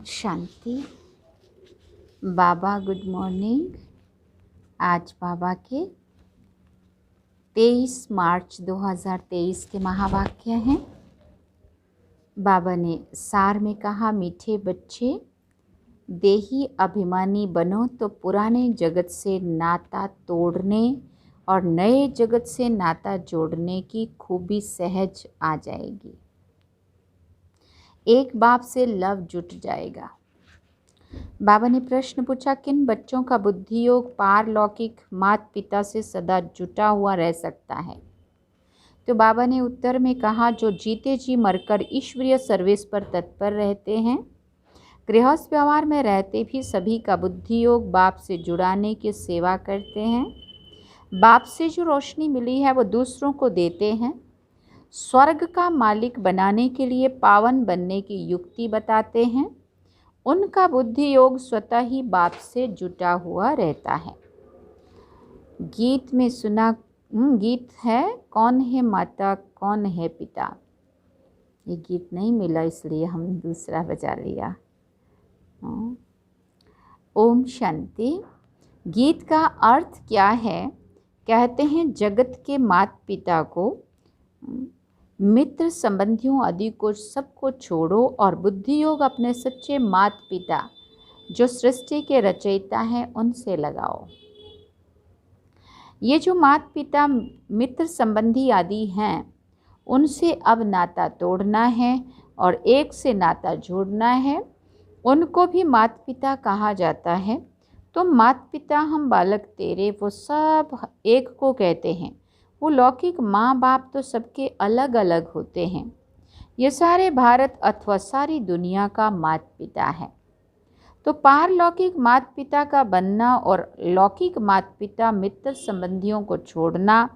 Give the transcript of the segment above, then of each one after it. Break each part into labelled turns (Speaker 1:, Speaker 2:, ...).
Speaker 1: शांति। बाबा good morning. आज बाबा के 23 मार्च 2023 के महावाक्य हैं। बाबा ने सार में कहा, मीठे बच्चे, देही अभिमानी बनो तो पुराने जगत से नाता तोड़ने और नए जगत से नाता जोड़ने की खूबी सहज आ जाएगी। एक बाप से लव जुट जाएगा। बाबा ने प्रश्न पूछा, किन बच्चों का बुद्धि योग पारलौकिक माता पिता से सदा जुटा हुआ रह सकता है? तो बाबा ने उत्तर में कहा, जो जीते जी मरकर ईश्वरीय सर्विस पर तत्पर रहते हैं। गृहस्थ व्यवहार में रहते भी सभी का बुद्धि योग बाप से जुड़ाने की सेवा करते हैं। बाप से जो रोशनी मिली है वो दूसरों को देते हैं। स्वर्ग का मालिक बनाने के लिए पावन बनने की युक्ति बताते हैं। उनका बुद्धि योग स्वतः ही बाप से जुटा हुआ रहता है। गीत में सुना गीत है, कौन है माता कौन है पिता। ये गीत नहीं मिला इसलिए हम दूसरा बजा लिया। ओम शांति। गीत का अर्थ क्या है? कहते हैं, जगत के माता पिता को, मित्र संबंधियों आदि को सबको छोड़ो और बुद्धि योग अपने सच्चे माता पिता जो सृष्टि के रचयिता हैं उनसे लगाओ। ये जो माता पिता मित्र संबंधी आदि हैं उनसे अब नाता तोड़ना है और एक से नाता जोड़ना है। उनको भी माता पिता कहा जाता है। तो माता पिता हम बालक तेरे वो सब एक को कहते हैं। वो लौकिक माँ बाप तो सबके अलग अलग होते हैं। ये सारे भारत अथवा सारी दुनिया का माता पिता है। तो पारलौकिक माता पिता का बनना और लौकिक माता पिता मित्र संबंधियों को छोड़ना,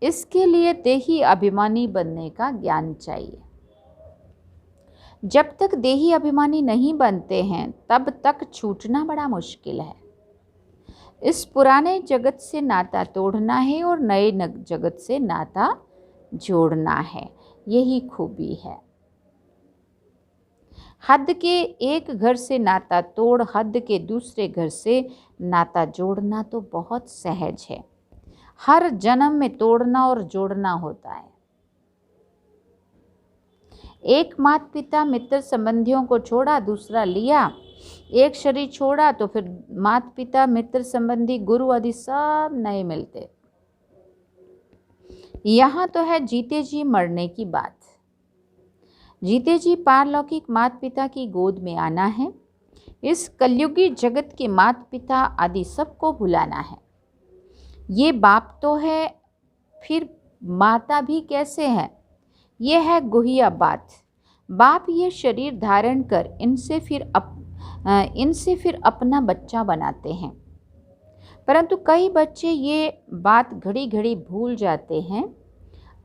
Speaker 1: इसके लिए देही अभिमानी बनने का ज्ञान चाहिए। जब तक देही अभिमानी नहीं बनते हैं तब तक छूटना बड़ा मुश्किल है। इस पुराने जगत से नाता तोड़ना है और नए जगत से नाता जोड़ना है। यही खूबी है। हद के एक घर से नाता तोड़ हद के दूसरे घर से नाता जोड़ना तो बहुत सहज है। हर जन्म में तोड़ना और जोड़ना होता है। एक माता पिता मित्र संबंधियों को छोड़ा, दूसरा लिया। एक शरीर छोड़ा तो फिर माता पिता मित्र संबंधी गुरु आदि सब नए मिलते। यहाँ तो है जीते जी मरने की बात। जीते जी पारलौकिक माता पिता की गोद में आना है। इस कलयुगी जगत के माता पिता आदि सबको भुलाना है। ये बाप तो है, फिर माता भी कैसे है? ये है गुहिया बात। बाप ये शरीर धारण कर इनसे फिर अपना बच्चा बनाते हैं। परंतु कई बच्चे ये बात घड़ी घड़ी भूल जाते हैं।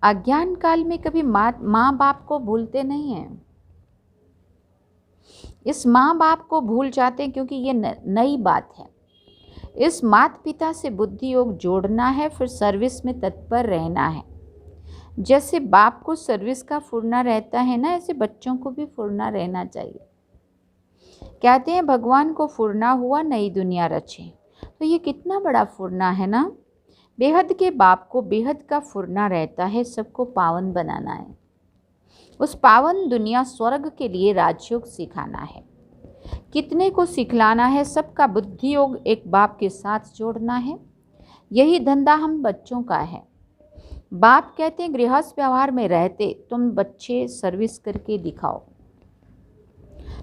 Speaker 1: अज्ञान काल में कभी माँ बाप को भूलते नहीं हैं। इस माँ बाप को भूल जाते हैं क्योंकि ये नई बात है। इस माता पिता से बुद्धि योग जोड़ना है, फिर सर्विस में तत्पर रहना है। जैसे बाप को सर्विस का फुरना रहता है ना, ऐसे बच्चों को भी फुरना रहना चाहिए। कहते हैं भगवान को फुरना हुआ नई दुनिया रचे। तो ये कितना बड़ा फुरना है ना। बेहद के बाप को बेहद का फुरना रहता है, सबको पावन बनाना है। उस पावन दुनिया स्वर्ग के लिए राजयोग सिखाना है। कितने को सिखलाना है? सबका बुद्धि योग एक बाप के साथ जोड़ना है। यही धंधा हम बच्चों का है। बाप कहते हैं, गृहस्थ व्यवहार में रहते तुम बच्चे सर्विस करके दिखाओ।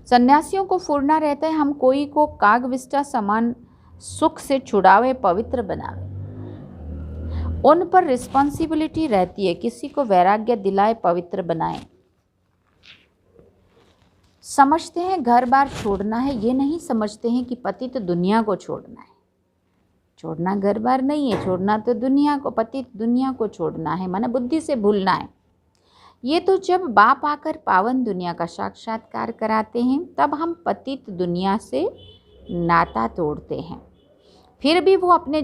Speaker 1: सन्यासियों को फुरना रहता है, हम कोई को कागविष्टा समान सुख से छुड़ावे, पवित्र बनावे। उन पर रिस्पॉन्सिबिलिटी रहती है, किसी को वैराग्य दिलाए, पवित्र बनाए। समझते हैं घर बार छोड़ना है, ये नहीं समझते हैं कि पतित दुनिया को छोड़ना है। छोड़ना घर बार नहीं है, छोड़ना तो दुनिया को, पतित दुनिया को छोड़ना है, माने बुद्धि से भूलना है। ये तो जब बाप आकर पावन दुनिया का साक्षात्कार कराते हैं तब हम पतित दुनिया से नाता तोड़ते हैं। फिर भी वो अपने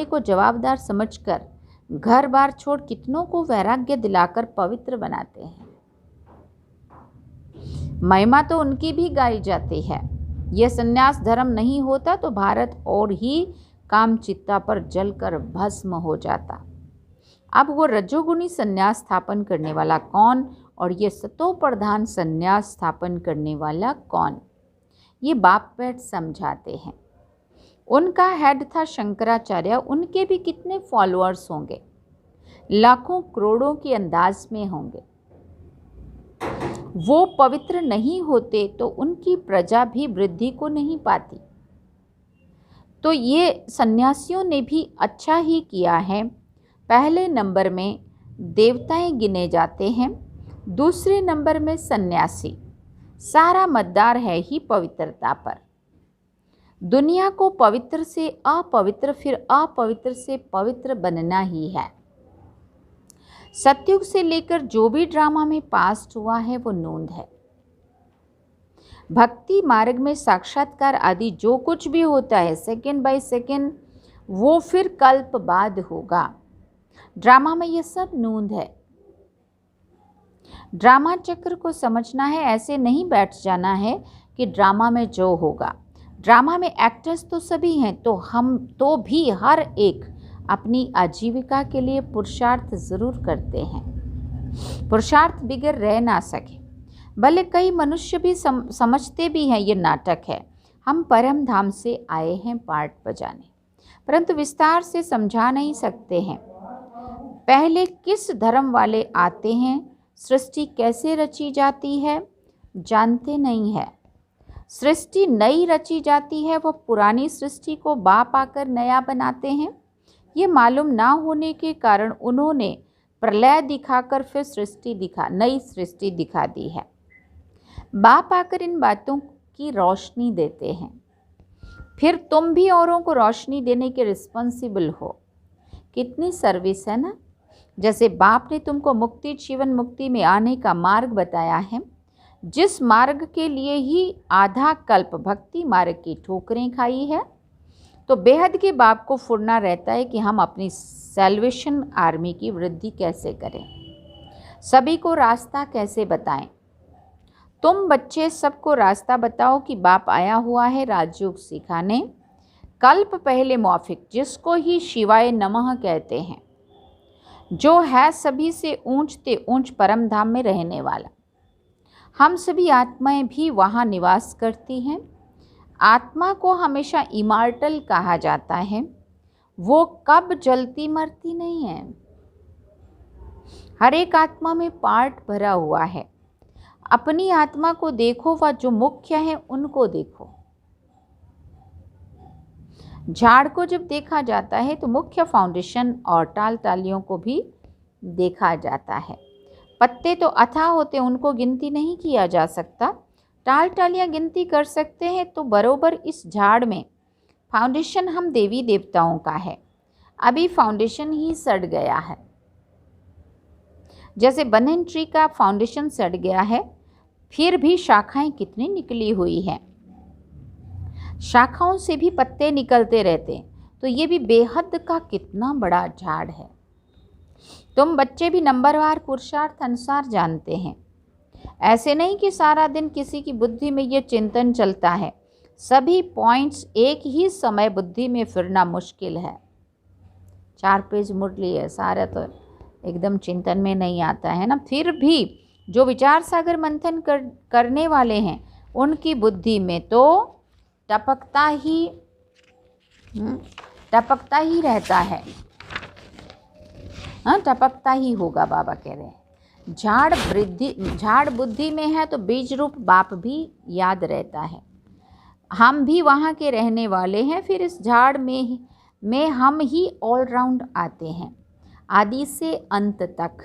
Speaker 1: को जवाबदार समझकर घर बार छोड़ कितनों को वैराग्य दिलाकर पवित्र बनाते हैं। महिमा तो उनकी भी गाई जाती है। यह संन्यास धर्म नहीं होता तो भारत और ही कामचित्ता पर जलकर भस्म हो जाता। अब वो रजोगुणी संन्यास स्थापन करने वाला कौन और ये सतो प्रधान संन्यास स्थापन करने वाला कौन, ये बाप बैठ समझाते हैं। उनका हेड था शंकराचार्य। उनके भी कितने फॉलोअर्स होंगे, लाखों करोड़ों के अंदाज में होंगे। वो पवित्र नहीं होते तो उनकी प्रजा भी वृद्धि को नहीं पाती। तो ये सन्यासियों ने भी अच्छा ही किया है। पहले नंबर में देवताएं गिने जाते हैं, दूसरे नंबर में सन्यासी। सारा मतदार है ही पवित्रता पर। दुनिया को पवित्र से अपवित्र फिर अपवित्र से पवित्र बनना ही है। सतयुग से लेकर जो भी ड्रामा में पास्ट हुआ है वो नोंद है। भक्ति मार्ग में साक्षात्कार आदि जो कुछ भी होता है सेकंड बाय सेकंड, वो फिर कल्प बाद होगा। ड्रामा में यह सब नोंद है। ड्रामा चक्र को समझना है, ऐसे नहीं बैठ जाना है कि ड्रामा में जो होगा। ड्रामा में एक्टर्स तो सभी हैं, तो हम तो भी हर एक अपनी आजीविका के लिए पुरुषार्थ ज़रूर करते हैं। पुरुषार्थ बिगड़ रह ना सके। भले कई मनुष्य भी समझते भी हैं ये नाटक है, हम परम धाम से आए हैं पार्ट बजाने, परंतु विस्तार से समझा नहीं सकते हैं। पहले किस धर्म वाले आते हैं, सृष्टि कैसे रची जाती है जानते नहीं है। सृष्टि नई रची जाती है, वह पुरानी सृष्टि को बाप आकर नया बनाते हैं। ये मालूम ना होने के कारण उन्होंने प्रलय दिखाकर फिर नई सृष्टि दिखा दी है। बाप आकर इन बातों की रोशनी देते हैं, फिर तुम भी औरों को रोशनी देने के रिस्पॉन्सिबल हो। कितनी सर्विस है ना। जैसे बाप ने तुमको मुक्ति जीवन मुक्ति में आने का मार्ग बताया है, जिस मार्ग के लिए ही आधा कल्प भक्ति मार्ग की ठोकरें खाई है, तो बेहद के बाप को फुरना रहता है कि हम अपनी सैल्वेशन आर्मी की वृद्धि कैसे करें, सभी को रास्ता कैसे बताएं। तुम बच्चे सबको रास्ता बताओ कि बाप आया हुआ है राजयोग सिखाने। कल्प पहले मौफिक, जिसको ही शिवाय नमः कहते हैं, जो है सभी से ऊंचते ऊंच परम धाम में रहने वाला। हम सभी आत्माएं भी वहाँ निवास करती हैं। आत्मा को हमेशा इमॉर्टल कहा जाता है। वो कब जलती मरती नहीं है। हर एक आत्मा में पार्ट भरा हुआ है। अपनी आत्मा को देखो व जो मुख्य है उनको देखो। झाड़ को जब देखा जाता है तो मुख्य फाउंडेशन और टाल टालियों को भी देखा जाता है। पत्ते तो अथाह होते, उनको गिनती नहीं किया जा सकता। टाल टालियाँ गिनती कर सकते हैं। तो बरोबर इस झाड़ में फाउंडेशन हम देवी देवताओं का है। अभी फाउंडेशन ही सड़ गया है। जैसे बनन ट्री का फाउंडेशन सड़ गया है, फिर भी शाखाएं कितनी निकली हुई हैं। शाखाओं से भी पत्ते निकलते रहते हैं। तो ये भी बेहद का कितना बड़ा झाड़ है। तुम बच्चे भी नंबरवार पुरुषार्थ अनुसार जानते हैं। ऐसे नहीं कि सारा दिन किसी की बुद्धि में ये चिंतन चलता है। सभी पॉइंट्स एक ही समय बुद्धि में फिरना मुश्किल है। 4 पेज मुड़ लिए, सारा तो एकदम चिंतन में नहीं आता है ना। फिर भी जो विचार सागर मंथन करने वाले हैं, उनकी बुद्धि में तो टपकता ही रहता है। हाँ, टपकता ही होगा। बाबा कह रहे हैं झाड़ बुद्धि में है तो बीज रूप बाप भी याद रहता है। हम भी वहाँ के रहने वाले हैं। फिर इस झाड़ में हम ही ऑलराउंड आते हैं, आदि से अंत तक।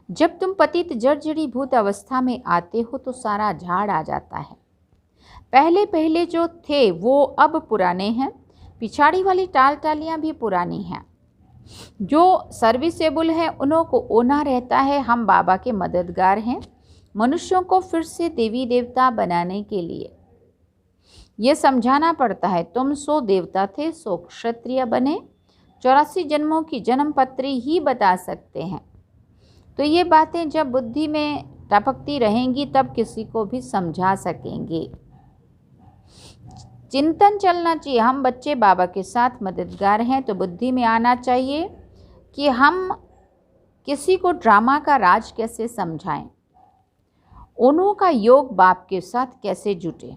Speaker 1: जब तुम पतित जर्जरी भूत अवस्था में आते हो तो सारा झाड़ आ जाता है। पहले पहले जो थे वो अब पुराने हैं। पिछाड़ी वाली टाल टालियाँ भी पुरानी हैं। जो सर्विसेबल है उन्हों को ओना रहता है। हम बाबा के मददगार हैं मनुष्यों को फिर से देवी देवता बनाने के लिए। ये समझाना पड़ता है, तुम 100 देवता थे, 100 क्षत्रिय बने। 84 जन्मों की जन्म पत्री ही बता सकते हैं। तो ये बातें जब बुद्धि में टपकती रहेंगी तब किसी को भी समझा सकेंगे। चिंतन चलना चाहिए, हम बच्चे बाबा के साथ मददगार हैं, तो बुद्धि में आना चाहिए कि हम किसी को ड्रामा का राज कैसे समझाएं, उन्हों का योग बाप के साथ कैसे जुटे,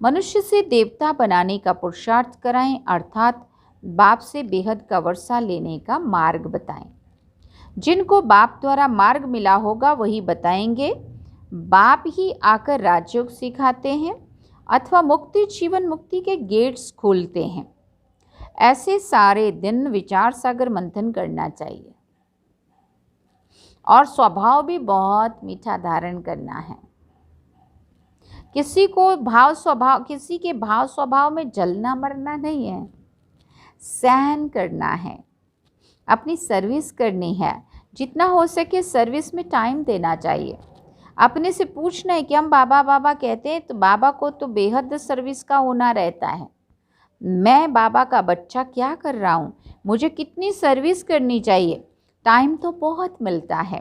Speaker 1: मनुष्य से देवता बनाने का पुरुषार्थ कराएं, अर्थात बाप से बेहद का वर्षा लेने का मार्ग बताएं। जिनको बाप द्वारा मार्ग मिला होगा वही बताएंगे। बाप ही आकर राजयोग सिखाते हैं अथवा मुक्ति जीवन मुक्ति के गेट्स खोलते हैं। ऐसे सारे दिन विचार सागर मंथन करना चाहिए और स्वभाव भी बहुत मीठा धारण करना है। किसी के भाव स्वभाव में जलना मरना नहीं है, सहन करना है, अपनी सर्विस करनी है। जितना हो सके सर्विस में टाइम देना चाहिए। अपने से पूछना है कि हम बाबा बाबा कहते हैं, तो बाबा को तो बेहद सर्विस का होना रहता है। मैं बाबा का बच्चा क्या कर रहा हूँ, मुझे कितनी सर्विस करनी चाहिए। टाइम तो बहुत मिलता है।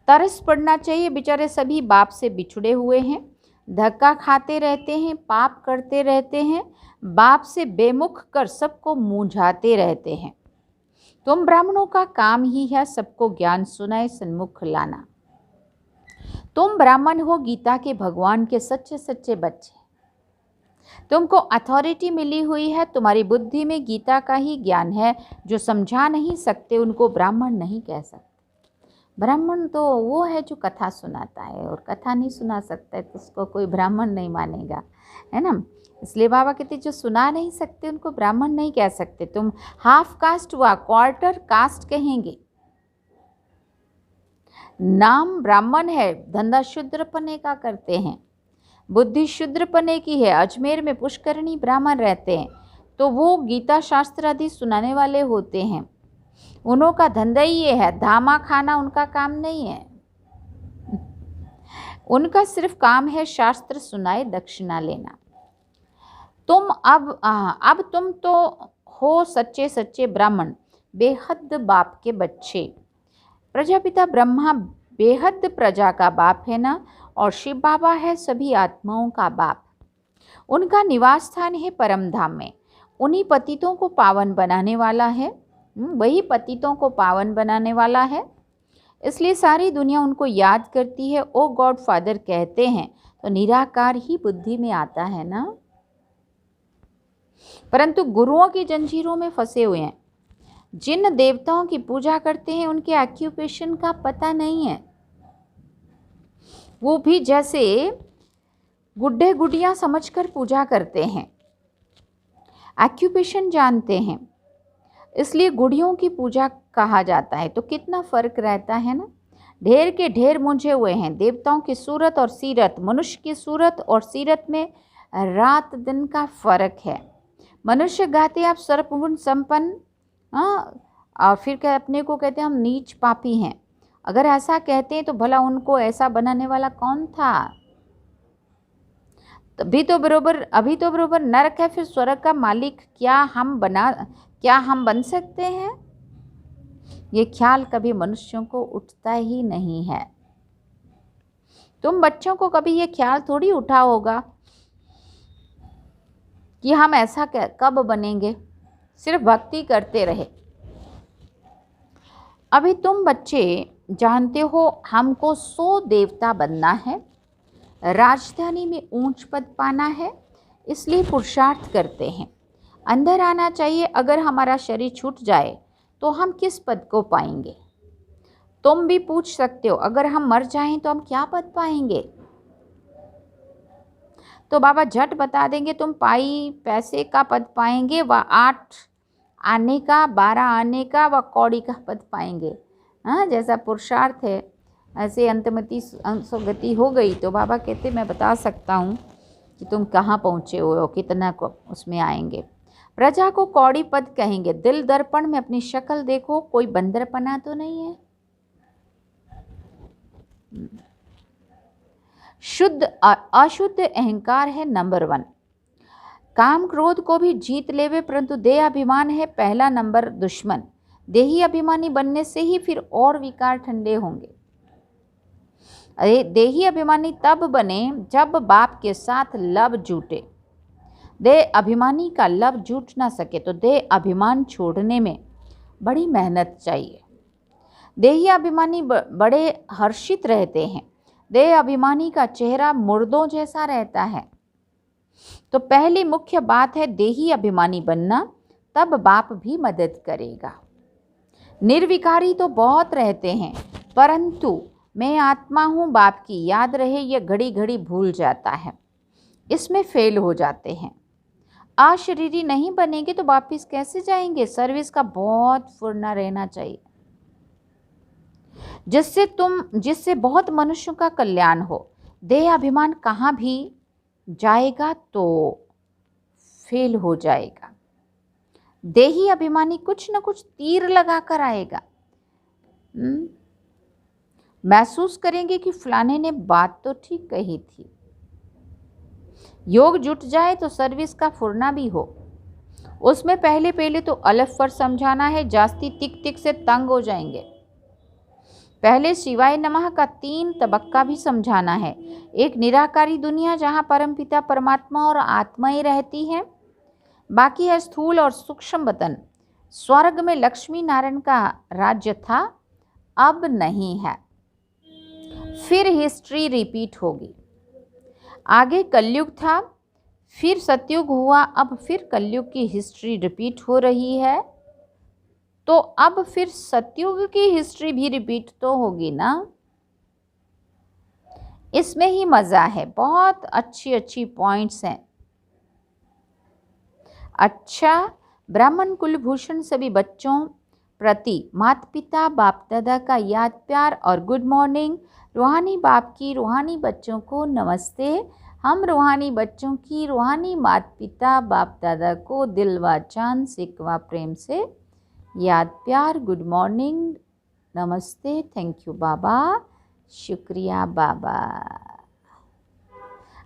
Speaker 1: तरस पड़ना चाहिए, बेचारे सभी बाप से बिछड़े हुए हैं, धक्का खाते रहते हैं, पाप करते रहते हैं, बाप से बेमुख कर सबको मूंझाते रहते हैं। तुम ब्राह्मणों का काम ही है सबको ज्ञान सुनाए सन्मुख लाना। तुम ब्राह्मण हो गीता के भगवान के सच्चे सच्चे बच्चे। तुमको अथॉरिटी मिली हुई है, तुम्हारी बुद्धि में गीता का ही ज्ञान है। जो समझा नहीं सकते उनको ब्राह्मण नहीं कह सकते। ब्राह्मण तो वो है जो कथा सुनाता है, और कथा नहीं सुना सकता है तो उसको कोई ब्राह्मण नहीं मानेगा, है ना। इसलिए बाबा कहते जो सुना नहीं सकते उनको ब्राह्मण नहीं कह सकते। तुम हाफ कास्ट व क्वार्टर कास्ट कहेंगे। नाम ब्राह्मण है, धंधा शूद्रपने का करते हैं, बुद्धि शूद्रपने की है। अजमेर में पुष्करणी ब्राह्मण रहते हैं, तो वो गीता शास्त्र आदि सुनाने वाले होते हैं। उन्हों का धंधा ही ये है, धामा खाना उनका काम नहीं है। उनका सिर्फ काम है शास्त्र सुनाए दक्षिणा लेना। तुम अब तुम तो हो सच्चे सच्चे ब्राह्मण, बेहद बाप के बच्चे। प्रजापिता ब्रह्मा बेहद प्रजा का बाप है ना, और शिव बाबा है सभी आत्माओं का बाप। उनका निवास स्थान है परम धाम में। उन्हीं पतितों को पावन बनाने वाला है, वही पतितों को पावन बनाने वाला है। इसलिए सारी दुनिया उनको याद करती है, ओ गॉड फादर कहते हैं, तो निराकार ही बुद्धि में आता है ना। परंतु गुरुओं की जंजीरों में फंसे हुए हैं। जिन देवताओं की पूजा करते हैं उनके ऑक्यूपेशन का पता नहीं है। वो भी जैसे गुड्डे गुडियां समझकर पूजा करते हैं, ऑक्यूपेशन जानते हैं, इसलिए गुड़ियों की पूजा कहा जाता है। तो कितना फर्क रहता है ना। ढेर के ढेर मुंझे हुए हैं। देवताओं की सूरत और सीरत, मनुष्य की सूरत और सीरत में रात दिन का फर्क है। मनुष्य गाते आप सर्वगुण संपन्न, और फिर क्या अपने को कहते हैं हम नीच पापी हैं। अगर ऐसा कहते हैं तो भला उनको ऐसा बनाने वाला कौन था। अभी तो बरोबर नरक है, फिर स्वर्ग का मालिक क्या हम बन सकते हैं। ये ख्याल कभी मनुष्यों को उठता ही नहीं है। तुम बच्चों को कभी ये ख्याल थोड़ी उठा होगा कि हम ऐसा कब बनेंगे। सिर्फ भक्ति करते रहे। अभी तुम बच्चे जानते हो हमको 100 देवता बनना है, राजधानी में ऊंच पद पाना है, इसलिए पुरुषार्थ करते हैं। अंदर आना चाहिए। अगर हमारा शरीर छूट जाए तो हम किस पद को पाएंगे। तुम भी पूछ सकते हो अगर हम मर जाएं तो हम क्या पद पाएंगे। तो बाबा झट बता देंगे, तुम पैसे का पद पाएंगे व 8 आने का, 12 आने का व कौड़ी का पद पाएंगे। हाँ, जैसा पुरुषार्थ है ऐसे अंतमति गति हो गई तो बाबा कहते मैं बता सकता हूँ कि तुम कहाँ पहुँचे हुए हो, कितना को उसमें आएंगे। प्रजा को कौड़ी पद कहेंगे। दिल दर्पण में अपनी शक्ल देखो, कोई बंदरपना तो नहीं है। शुद्ध अशुद्ध अहंकार है नंबर 1। काम क्रोध को भी जीत लेवे, परंतु देह अभिमान है पहला नंबर दुश्मन। देही अभिमानी बनने से ही फिर और विकार ठंडे होंगे। अरे देही अभिमानी तब बने जब बाप के साथ लब जुटे। देह अभिमानी का लब जुट ना सके तो देह अभिमान छोड़ने में बड़ी मेहनत चाहिए। देही अभिमानी बड़े हर्षित रहते हैं। देह अभिमानी का चेहरा मुर्दों जैसा रहता है। तो पहली मुख्य बात है देही अभिमानी बनना, तब बाप भी मदद करेगा। निर्विकारी तो बहुत रहते हैं, परंतु मैं आत्मा हूँ बाप की याद रहे यह घड़ी घड़ी भूल जाता है, इसमें फेल हो जाते हैं। अशरीरी नहीं बनेंगे तो वापिस कैसे जाएंगे। सर्विस का बहुत फुर्ना रहना चाहिए, जिससे बहुत मनुष्यों का कल्याण हो। देह अभिमान कहाँ भी जाएगा तो फेल हो जाएगा। देही अभिमानी कुछ न कुछ तीर लगा कर आएगा। महसूस करेंगे कि फलाने ने बात तो ठीक कही थी। योग जुट जाए तो सर्विस का फुरना भी हो। उसमें पहले तो अलफ पर समझाना है, जास्ती तिक तिक से तंग हो जाएंगे। पहले शिवाय नमः का 3 तबक्का भी समझाना है। एक निराकारी दुनिया जहाँ परमपिता परमात्मा और आत्मा ही रहती है, बाकी है स्थूल और सूक्ष्म वतन। स्वर्ग में लक्ष्मी नारायण का राज्य था, अब नहीं है। फिर हिस्ट्री रिपीट होगी। आगे कलयुग था, फिर सतयुग हुआ, अब फिर कलयुग की हिस्ट्री रिपीट हो रही है। तो अब फिर सतयुग की हिस्ट्री भी रिपीट तो होगी ना। इसमें ही मज़ा है, बहुत अच्छी पॉइंट्स हैं। अच्छा, ब्राह्मण कुलभूषण सभी बच्चों प्रति माता पिता बाप दादा का याद प्यार और गुड मॉर्निंग। रूहानी बाप की रूहानी बच्चों को नमस्ते। हम रूहानी बच्चों की रूहानी माता पिता बाप दादा को दिल व जान सिकवा प्रेम से याद प्यार, गुड मॉर्निंग, नमस्ते, थैंक यू बाबा, शुक्रिया बाबा।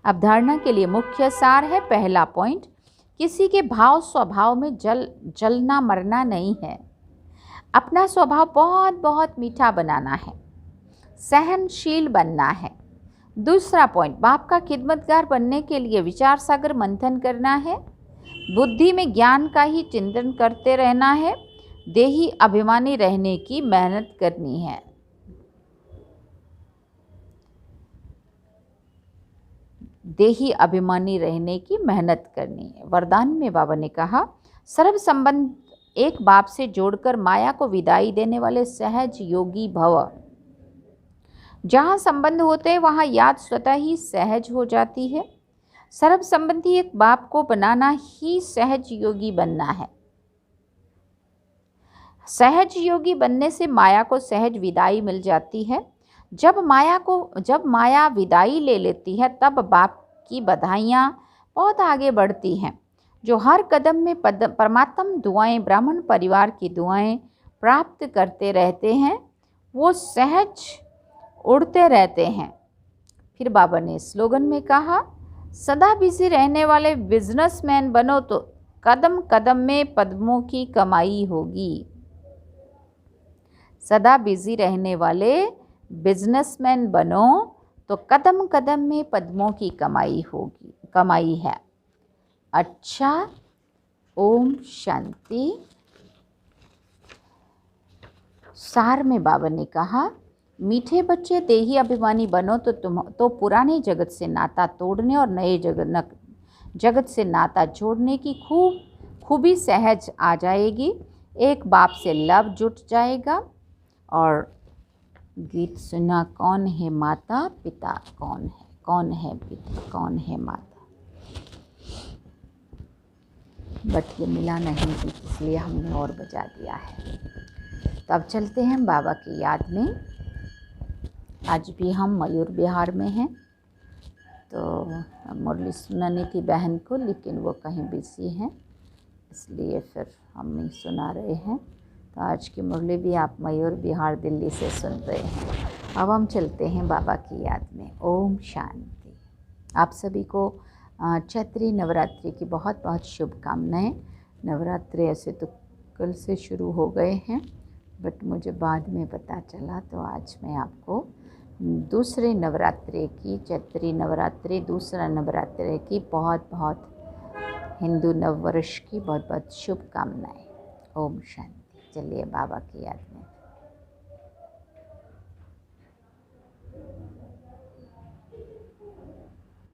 Speaker 1: अवधारणा के लिए मुख्य सार है। पहला पॉइंट, किसी के भाव स्वभाव में जलना मरना नहीं है। अपना स्वभाव बहुत मीठा बनाना है, सहनशील बनना है। दूसरा पॉइंट, बाप का खिदमतगार बनने के लिए विचार सागर मंथन करना है। बुद्धि में ज्ञान का ही चिंतन करते रहना है। देही अभिमानी रहने की मेहनत करनी है। देही अभिमानी रहने की मेहनत करनी है। वरदान में बाबा ने कहा, सर्व संबंध एक बाप से जोड़कर माया को विदाई देने वाले सहज योगी भव। जहाँ संबंध होते हैं वहाँ याद स्वतः ही सहज हो जाती है। सर्व संबंधी एक बाप को बनाना ही सहज योगी बनना है। सहज योगी बनने से माया को सहज विदाई मिल जाती है। जब माया विदाई ले लेती है तब बाप की बधाइयाँ बहुत आगे बढ़ती हैं। जो हर कदम में परमात्म दुआएं, ब्राह्मण परिवार की दुआएं प्राप्त करते रहते हैं, वो सहज उड़ते रहते हैं। फिर बाबा ने स्लोगन में कहा, सदा बिजी रहने वाले बिजनेसमैन बनो तो कदम कदम में पद्मों की कमाई होगी। सदा बिजी रहने वाले बिजनेसमैन बनो तो कदम कदम में पद्मों की कमाई है। अच्छा, ओम शांति। सार में बाबा ने कहा, मीठे बच्चे देही अभिमानी बनो तो पुराने जगत से नाता तोड़ने और नए जगत से नाता जोड़ने की खूबी सहज आ जाएगी। एक बाप से लव जुट जाएगा। और गीत सुना, कौन है माता पिता, कौन है पिता, कौन है माता, बट ये मिला नहीं थी, इसलिए हमने और बजा दिया है। तो अब चलते हैं बाबा की याद में। आज भी हम मयूर बिहार में हैं। तो मुरली सुनानी थी बहन को, लेकिन वो कहीं बिजी हैं, इसलिए फिर हम नहीं सुना रहे हैं। तो आज की मुरली भी आप मयूर बिहार दिल्ली से सुन रहे हैं। अब हम चलते हैं बाबा की याद में। ओम शांति। आप सभी को चैत्री नवरात्रि की बहुत बहुत शुभकामनाएं। नवरात्रि ऐसे तो कल से शुरू हो गए हैं, बट मुझे बाद में पता चला, तो आज मैं आपको दूसरे नवरात्रि की, चैत्री नवरात्रि दूसरा नवरात्रि की बहुत बहुत हिंदू नववर्ष की बहुत बहुत शुभकामनाएं। ओम शांति। चलिए बाबा की याद में